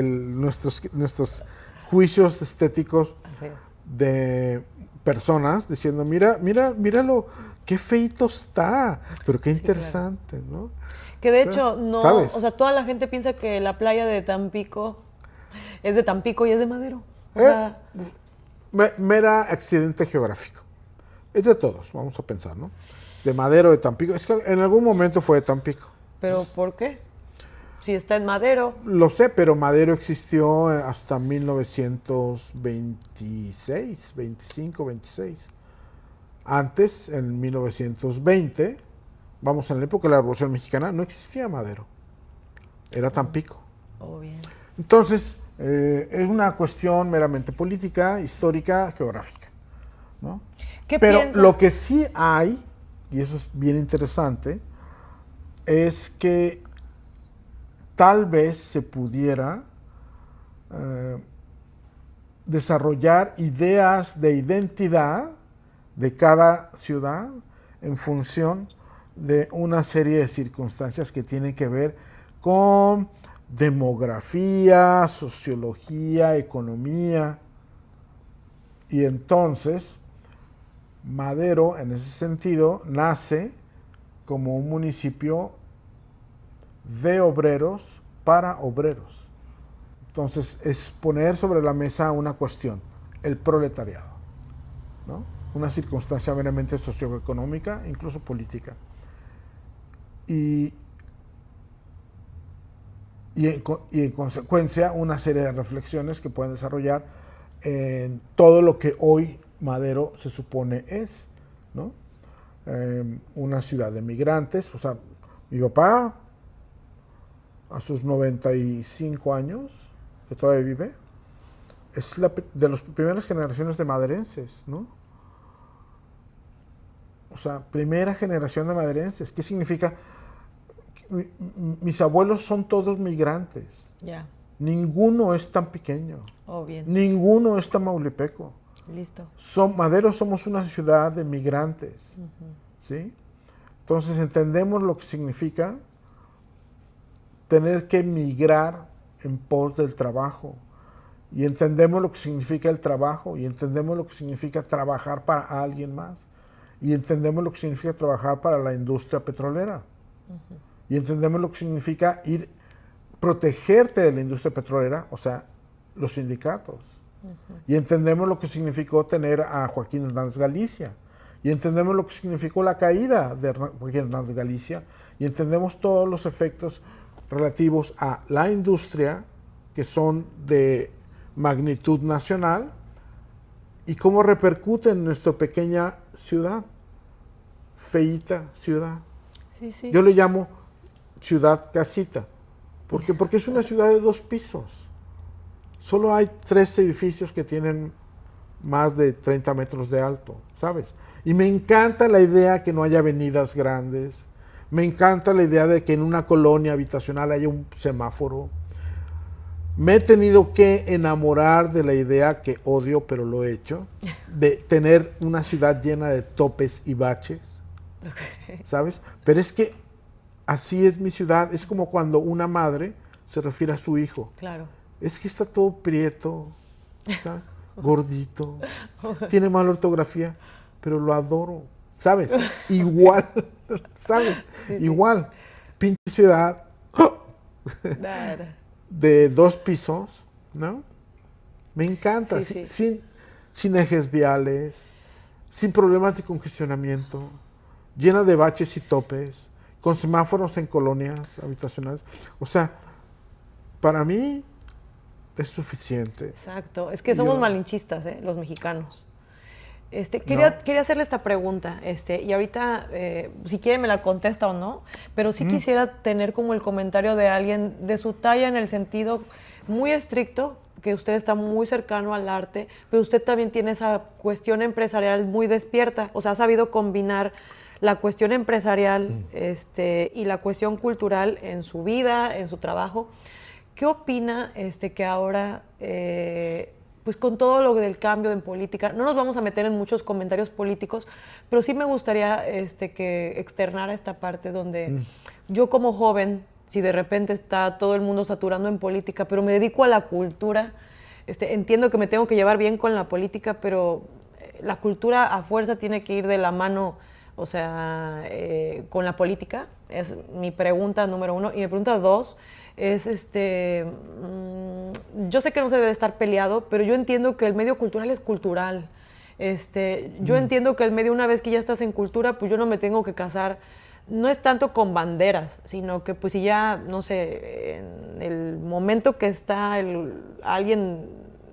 nuestros juicios estéticos Así es. de personas diciendo, míralo, qué feito está, pero qué interesante, ¿no? Que de Sí, hecho, no, ¿sabes? o sea, toda la gente piensa que la playa de Tampico es de Tampico y es de Madero. O ¿Eh? sea, Mera accidente geográfico. Es de todos, vamos a pensar, ¿no? De Madero, de Tampico. Es que en algún momento fue de Tampico. ¿pero por qué? Si está en Madero. Lo sé, pero Madero existió hasta 1926, 25, 26. Antes, en 1920, vamos, en la época de la Revolución Mexicana, no existía Madero. Era Tampico. Oh, bien. Entonces, es una cuestión meramente política, histórica, geográfica, ¿no? ¿Qué Pero piensa? lo que sí hay, y eso es bien interesante, es que tal vez se pudiera desarrollar ideas de identidad de cada ciudad en función de una serie de circunstancias que tienen que ver con demografía, sociología, economía. Y entonces, Madero, en ese sentido, nace como un municipio de obreros para obreros. Entonces, es poner sobre la mesa una cuestión, el proletariado, ¿no? Una circunstancia meramente socioeconómica, incluso política. Y en consecuencia, una serie de reflexiones que pueden desarrollar en todo lo que hoy Madero se supone es, ¿no? Una ciudad de migrantes. O sea, mi papá, a sus 95 años, que todavía vive, es de las primeras generaciones de maderenses, ¿no? O sea, primera generación de maderenses. ¿Qué significa? Mis abuelos son todos migrantes. Ya. Ninguno es tan pequeño. Oh, bien. Ninguno es tamaulipeco. Listo. Madero somos una ciudad de migrantes. ¿Sí? Entonces entendemos lo que significa tener que migrar en pos del trabajo. Y entendemos lo que significa el trabajo. Y entendemos lo que significa trabajar para alguien más. Y entendemos lo que significa trabajar para la industria petrolera. Y entendemos lo que significa protegerte de la industria petrolera, o sea, los sindicatos. Y entendemos lo que significó tener a Joaquín Hernández Galicia. Y entendemos lo que significó la caída de Joaquín Hernández Galicia. Y entendemos todos los efectos relativos a la industria, que son de magnitud nacional, y cómo repercute en nuestra pequeña ciudad, feíta ciudad. Sí, sí. Yo le llamo ciudad casita. ¿Por qué? Porque es una ciudad de 2 pisos. Solo hay 3 edificios que tienen más de 30 metros de alto, ¿sabes? Y me encanta la idea que no haya avenidas grandes. Me encanta la idea de que en una colonia habitacional haya un semáforo. Me he tenido que enamorar de la idea, que odio, pero lo he hecho, de tener una ciudad llena de topes y baches, ¿sabes? Pero es que así es mi ciudad. Es como cuando una madre se refiere a su hijo. Claro. Es que está todo prieto, ¿sabes? Gordito, tiene mala ortografía, pero lo adoro, ¿sabes? Igual, ¿sabes? Sí, sí. Igual. Pinche ciudad de 2 pisos, ¿no? Me encanta, Sí, sí. sin ejes viales, sin problemas de congestionamiento, llena de baches y topes, con semáforos en colonias habitacionales. O sea, para mí es suficiente. Exacto. Es que somos malinchistas, los mexicanos. Quería hacerle esta pregunta, y ahorita, si quiere me la contesta o no, pero sí quisiera tener como el comentario de alguien de su talla, en el sentido muy estricto, que usted está muy cercano al arte, pero usted también tiene esa cuestión empresarial muy despierta. O sea, ha sabido combinar la cuestión empresarial y la cuestión cultural en su vida, en su trabajo. ¿Qué opina que ahora, pues con todo lo del cambio en política, no nos vamos a meter en muchos comentarios políticos, pero sí me gustaría que externara esta parte donde yo como joven, si de repente está todo el mundo saturando en política, pero me dedico a la cultura, entiendo que me tengo que llevar bien con la política, pero la cultura a fuerza tiene que ir de la mano, o sea, con la política. Es mi pregunta número 1. Y mi pregunta 2 es, yo sé que no se debe estar peleado, pero yo entiendo que el medio cultural es cultural. Yo entiendo que el medio, una vez que ya estás en cultura, pues yo no me tengo que casar, no es tanto con banderas, sino que pues si ya, no sé, en el momento que está alguien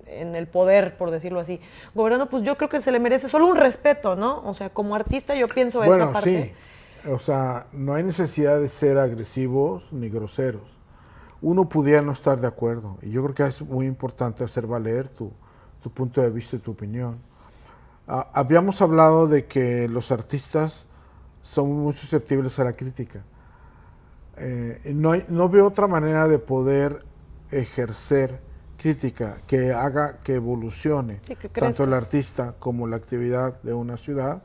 en el poder, por decirlo así, gobernando, pues yo creo que se le merece solo un respeto, ¿no? O sea, como artista yo pienso esa parte. Bueno, sí. O sea, no hay necesidad de ser agresivos ni groseros. Uno pudiera no estar de acuerdo. Y yo creo que es muy importante hacer valer tu punto de vista y tu opinión. Habíamos hablado de que los artistas son muy susceptibles a la crítica. No veo otra manera de poder ejercer crítica que haga que evolucione tanto el artista como la actividad de una ciudad,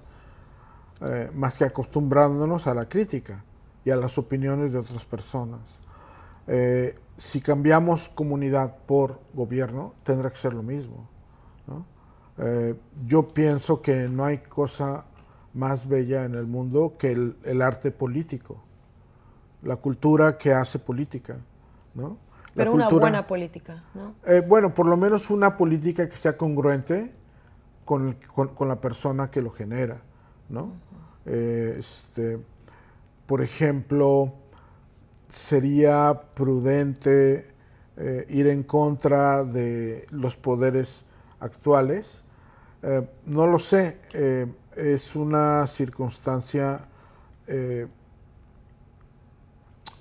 más que acostumbrándonos a la crítica y a las opiniones de otras personas. Si cambiamos comunidad por gobierno, tendrá que ser lo mismo, ¿no? Yo pienso que no hay cosa más bella en el mundo que el arte político. la cultura que hace política, ¿no? La Pero una buena política, ¿no? Bueno, por lo menos una política que sea congruente con la persona que lo genera, ¿no? Por ejemplo, sería prudente ir en contra de los poderes actuales. No lo sé, es una circunstancia...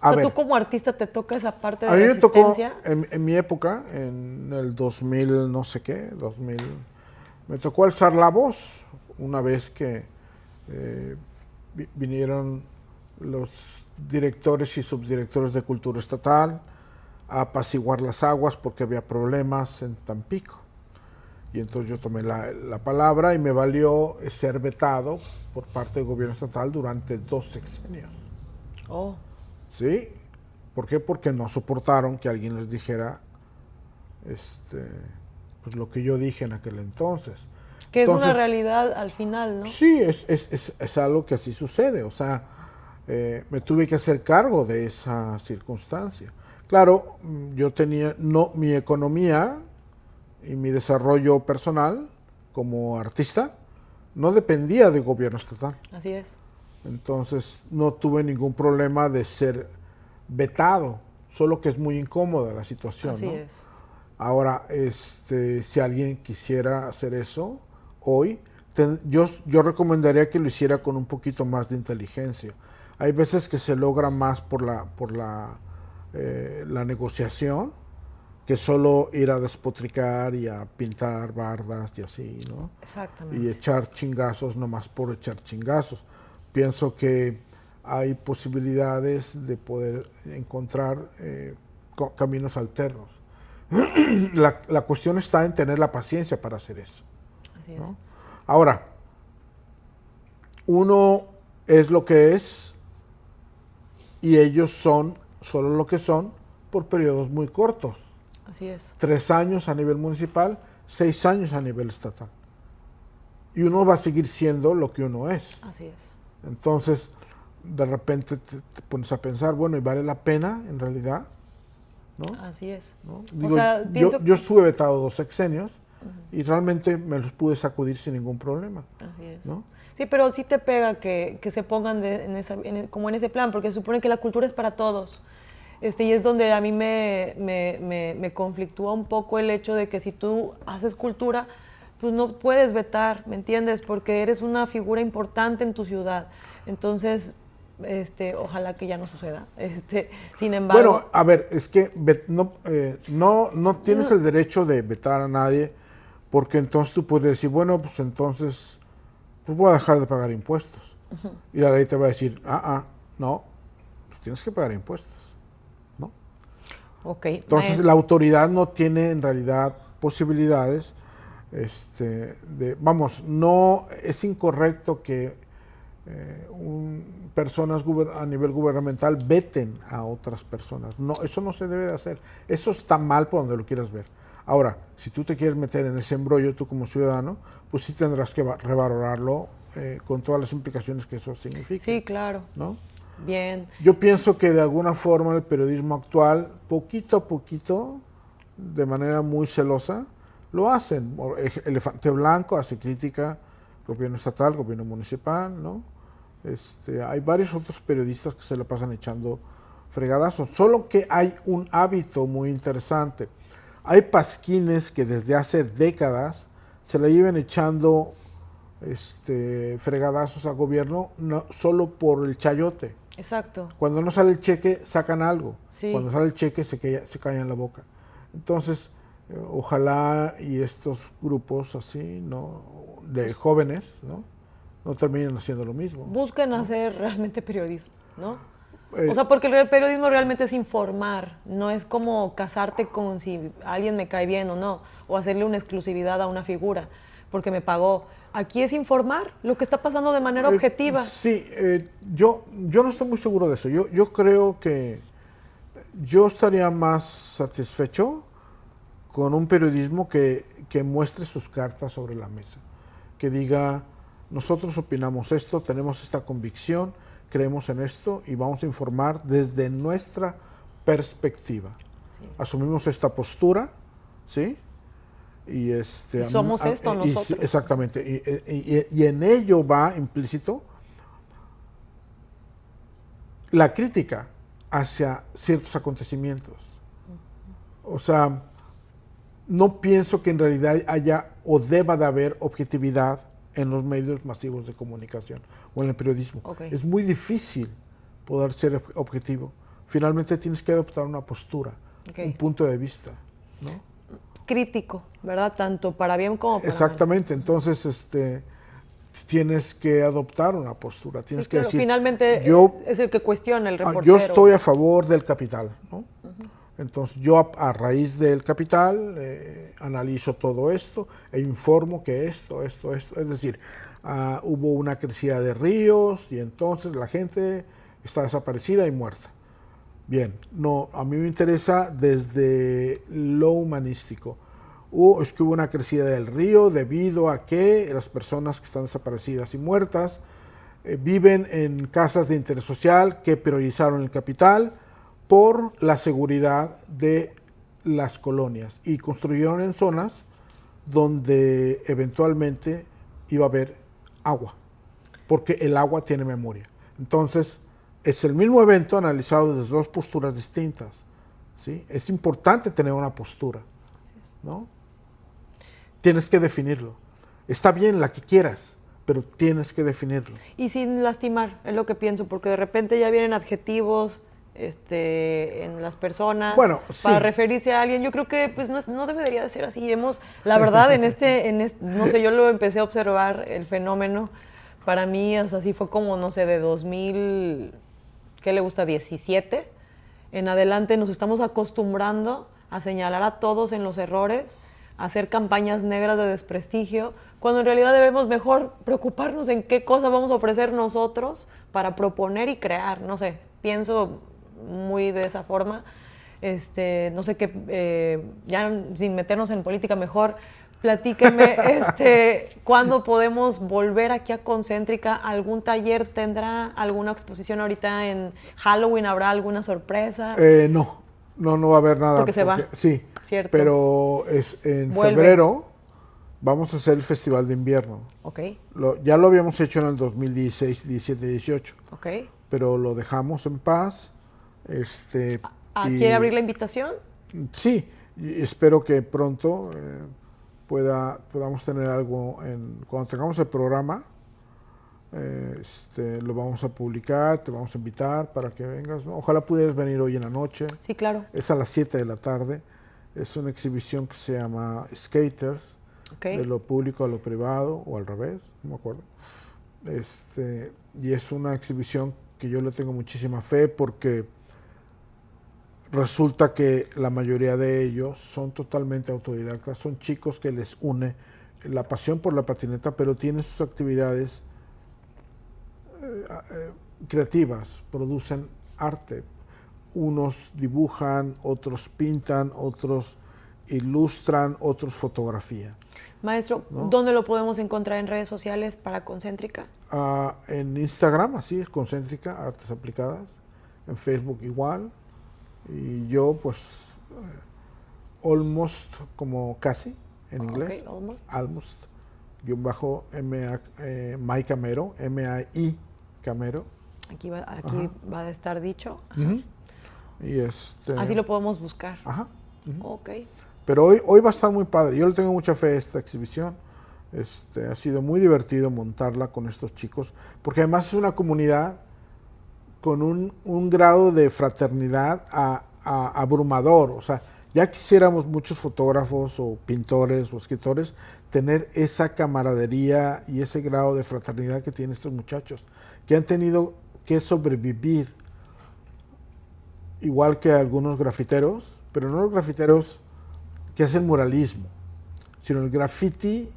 O sea, tú como artista te toca esa parte de a mí me tocó, resistencia. en mi época, en el 2000, no sé qué, 2000, me tocó alzar la voz una vez que vinieron los directores y subdirectores de cultura estatal a apaciguar las aguas porque había problemas en Tampico. Y entonces yo tomé la palabra y me valió ser vetado por parte del gobierno estatal durante 2 sexenios. Oh. ¿Sí? ¿Por qué? Porque no soportaron que alguien les dijera pues lo que yo dije en aquel entonces. Que entonces, es una realidad al final, ¿no? Sí, es algo que así sucede. O sea, me tuve que hacer cargo de esa circunstancia. Claro, yo tenía, mi economía y mi desarrollo personal como artista no dependía del gobierno estatal. Así es. Entonces no tuve ningún problema de ser vetado, solo que es muy incómoda la situación. Así ¿no? es. Ahora, si alguien quisiera hacer eso hoy, yo recomendaría que lo hiciera con un poquito más de inteligencia. Hay veces que se logra más por la negociación que solo ir a despotricar y a pintar bardas y así, ¿no? Exactamente. Y echar chingazos nomás por echar chingazos. Pienso que hay posibilidades de poder encontrar caminos alternos. La cuestión está en tener la paciencia para hacer eso. Así es. ¿no? Ahora, uno es lo que es y ellos son solo lo que son por periodos muy cortos. Así es. 3 años a nivel municipal, 6 años a nivel estatal. Y uno va a seguir siendo lo que uno es. Así es. Entonces, de repente te pones a pensar, bueno, ¿y vale la pena en realidad? ¿No? Así es. ¿No? Digo, o sea, yo estuve vetado 2 sexenios y realmente me los pude sacudir sin ningún problema. Así es. ¿no? Sí, pero sí te pega que se pongan como en ese plan, porque se supone que la cultura es para todos. Y es donde a mí me conflictúa un poco el hecho de que si tú haces cultura, pues no puedes vetar, ¿me entiendes? Porque eres una figura importante en tu ciudad. Entonces, ojalá que ya no suceda. Sin embargo... Bueno, a ver, es que no tienes el derecho de vetar a nadie, porque entonces tú puedes decir, bueno, pues entonces pues voy a dejar de pagar impuestos. Y la ley te va a decir, no, pues tienes que pagar impuestos. ¿no? Okay, entonces la autoridad no tiene en realidad posibilidades vamos, no es incorrecto que personas a nivel gubernamental veten a otras personas. No, eso no se debe de hacer. Eso está mal por donde lo quieras ver. Ahora, si tú te quieres meter en ese embrollo tú como ciudadano, pues sí tendrás que revalorarlo con todas las implicaciones que eso significa. Sí, claro. ¿no? Bien. Yo pienso que de alguna forma el periodismo actual, poquito a poquito, de manera muy celosa, lo hacen. Elefante Blanco hace crítica, gobierno estatal, gobierno municipal, ¿no? Hay varios otros periodistas que se le pasan echando fregadazos, solo que hay un hábito muy interesante. Hay pasquines que desde hace décadas se le llevan echando fregadazos al gobierno no, solo por el chayote. Exacto. Cuando no sale el cheque, sacan algo. Sí. Cuando sale el cheque, se callan la boca. Entonces, ojalá y estos grupos así, ¿no? De jóvenes, no terminen haciendo lo mismo. Busquen hacer realmente periodismo, ¿no? O sea, porque el periodismo realmente es informar, no es como casarte con si alguien me cae bien o no, o hacerle una exclusividad a una figura, porque me pagó. Aquí es informar lo que está pasando de manera objetiva. Sí, yo no estoy muy seguro de eso. Yo creo que yo estaría más satisfecho con un periodismo que muestre sus cartas sobre la mesa, que diga, nosotros opinamos esto, tenemos esta convicción, creemos en esto y vamos a informar desde nuestra perspectiva. Sí. Asumimos esta postura, ¿sí? Y somos esto nosotros. Exactamente. Y en ello va implícito la crítica hacia ciertos acontecimientos. O sea, no pienso que en realidad haya o deba de haber objetividad en los medios masivos de comunicación o en el periodismo. Okay. Es muy difícil poder ser objetivo. Finalmente tienes que adoptar una postura, okay, un punto de vista, ¿no? Crítico, ¿verdad? Tanto para bien como para Exactamente. Mal. Entonces, tienes que adoptar una postura. Tienes que decir, finalmente es el que cuestiona el reportero. Yo estoy a favor del capital, ¿no? Uh-huh. Entonces yo a raíz del capital analizo todo esto e informo que esto, es decir, hubo una crecida de ríos y entonces la gente está desaparecida y muerta. Bien, no, a mí me interesa desde lo humanístico. Es que hubo una crecida del río debido a que las personas que están desaparecidas y muertas viven en casas de interés social que priorizaron el capital por la seguridad de las colonias y construyeron en zonas donde eventualmente iba a haber agua, porque el agua tiene memoria. Entonces, es el mismo evento analizado desde dos posturas distintas, ¿sí? Es importante tener una postura, ¿no? Tienes que definirlo. Está bien la que quieras, pero tienes que definirlo. Y sin lastimar, es lo que pienso, porque de repente ya vienen adjetivos en las personas, bueno, para referirse a alguien. Yo creo que pues no debería de ser así. La verdad, no sé, yo lo empecé a observar el fenómeno. Para mí, o sea, sí fue como, no sé, de 2000, ¿qué le gusta? 17 en adelante nos estamos acostumbrando a señalar a todos en los errores, a hacer campañas negras de desprestigio, cuando en realidad debemos mejor preocuparnos en qué cosa vamos a ofrecer nosotros para proponer y crear. No sé, pienso muy de esa forma. No sé qué, ya sin meternos en política, mejor platíqueme cuándo podemos volver aquí a Concéntrica. ¿Algún taller tendrá alguna exposición ahorita en Halloween? ¿Habrá alguna sorpresa? No va a haber nada. Porque se va. Sí, ¿cierto? Pero en febrero vamos a hacer el Festival de Invierno. Okay. Ya lo habíamos hecho en el 2016, 17, 18. Okay. Pero lo dejamos en paz. ¿Quiere abrir la invitación? Sí, y espero que pronto podamos tener algo. Cuando tengamos el programa, lo vamos a publicar, te vamos a invitar para que vengas, ¿no? Ojalá pudieras venir hoy en la noche. Sí, claro. Es a las 7 de la tarde. Es una exhibición que se llama Skaters, okay, de lo público a lo privado, o al revés, no me acuerdo. Y es una exhibición que yo le tengo muchísima fe porque resulta que la mayoría de ellos son totalmente autodidactas, son chicos que les une la pasión por la patineta, pero tienen sus actividades creativas, producen arte. Unos dibujan, otros pintan, otros ilustran, otros fotografían. Maestro, ¿no? ¿Dónde lo podemos encontrar en redes sociales para Concéntrica? En Instagram, así es, Concéntrica, Artes Aplicadas. En Facebook igual. Y yo, pues, almost, como casi, en inglés. Okay, almost. Bajo Mai Camero, M-A-I Camero. Aquí va a estar dicho. Uh-huh. Y así lo podemos buscar. Ajá. Uh-huh. Ok. Pero hoy va a estar muy padre. Yo le tengo mucha fe a esta exhibición. Ha sido muy divertido montarla con estos chicos, porque además es una comunidad con un grado de fraternidad abrumador. O sea, ya quisiéramos muchos fotógrafos o pintores o escritores tener esa camaradería y ese grado de fraternidad que tienen estos muchachos, que han tenido que sobrevivir, igual que algunos grafiteros, pero no los grafiteros que hacen muralismo, sino el graffiti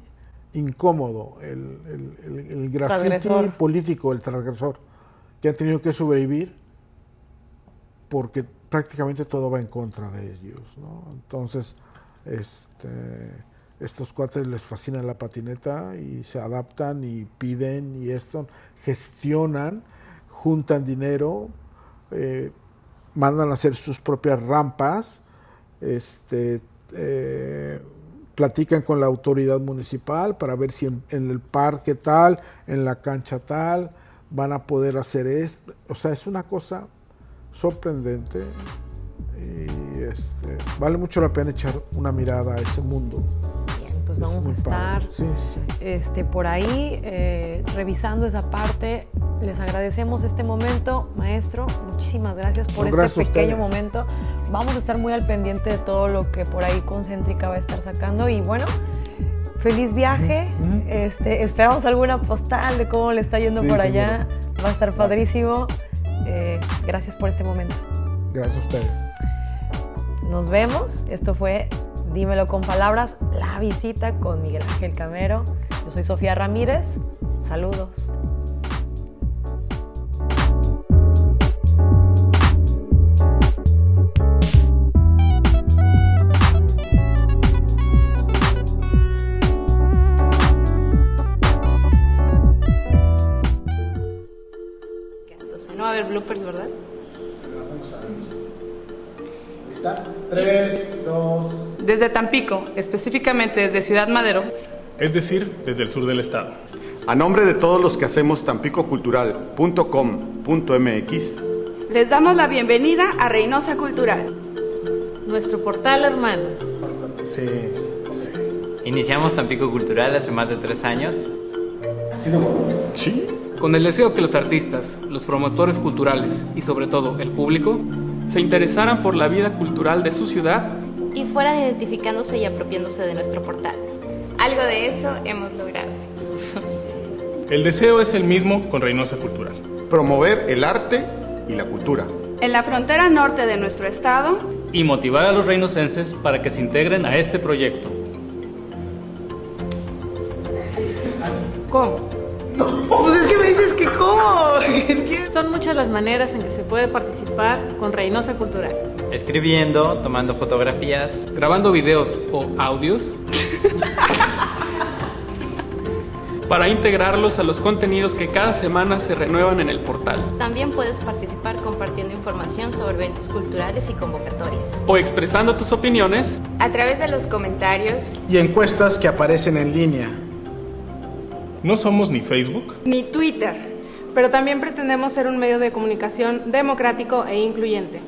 incómodo, el graffiti político, el transgresor, que han tenido que sobrevivir porque prácticamente todo va en contra de ellos, ¿no? Entonces, estos cuates les fascina la patineta y se adaptan y piden y gestionan juntan dinero, mandan a hacer sus propias rampas, platican con la autoridad municipal para ver si en el parque tal, en la cancha tal, van a poder hacer esto. O sea, es una cosa sorprendente y vale mucho la pena echar una mirada a ese mundo. Bien, pues vamos a estar por ahí revisando esa parte. Les agradecemos este momento, maestro. Muchísimas gracias por este pequeño momento. Vamos a estar muy al pendiente de todo lo que por ahí Concéntrica va a estar sacando. Y bueno, feliz viaje. Esperamos alguna postal de cómo le está yendo por allá. Seguro. Va a estar padrísimo. Gracias por este momento. Gracias a ustedes. Nos vemos. Esto fue Dímelo con Palabras, la visita con Miguel Ángel Camero. Yo soy Sofía Ramírez. Saludos. No va a haber bloopers, ¿verdad? ¿Lista? 3, 2... Desde Tampico, específicamente desde Ciudad Madero. Es decir, desde el sur del estado. A nombre de todos los que hacemos tampicocultural.com.mx, les damos la bienvenida a Reynosa Cultural, nuestro portal hermano. Sí. Iniciamos Tampico Cultural hace más de 3 años. ¿Ha sido bueno? Sí. Con el deseo que los artistas, los promotores culturales y sobre todo el público se interesaran por la vida cultural de su ciudad y fueran identificándose y apropiándose de nuestro portal. Algo de eso hemos logrado. El deseo es el mismo con Reynosa Cultural. Promover el arte y la cultura en la frontera norte de nuestro estado y motivar a los reinocenses para que se integren a este proyecto. ¿Cómo? Pues es que me dices que ¿cómo? Son muchas las maneras en que se puede participar con Reynosa Cultural. Escribiendo, tomando fotografías, grabando videos o audios para integrarlos a los contenidos que cada semana se renuevan en el portal. También puedes participar compartiendo información sobre eventos culturales y convocatorias. O expresando tus opiniones a través de los comentarios y encuestas que aparecen en línea. No somos ni Facebook ni Twitter, pero también pretendemos ser un medio de comunicación democrático e incluyente.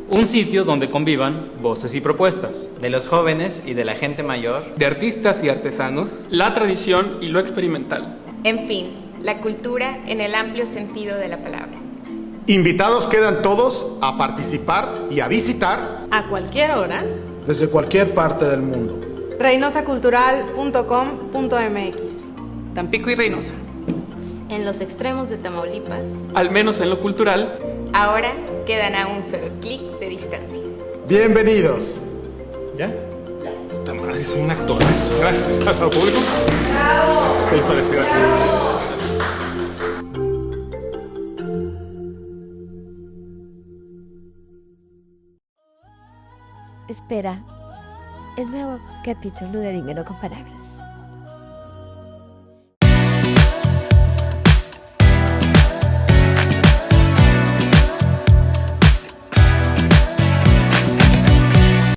Un sitio donde convivan voces y propuestas. De los jóvenes y de la gente mayor. De artistas y artesanos. La tradición y lo experimental. En fin, la cultura en el amplio sentido de la palabra. Invitados quedan todos a participar y a visitar. A cualquier hora. Desde cualquier parte del mundo. Reynosacultural.com.mx. Tampico y Reynosa. En los extremos de Tamaulipas. Al menos en lo cultural. Ahora quedan a un solo clic de distancia. Bienvenidos. ¿Ya? Puta madre, es un actorazo. Gracias. Gracias al público. ¡Bravo! ¿Qué les parece? Gracias. Espera el nuevo capítulo de Dímelo con Palabras.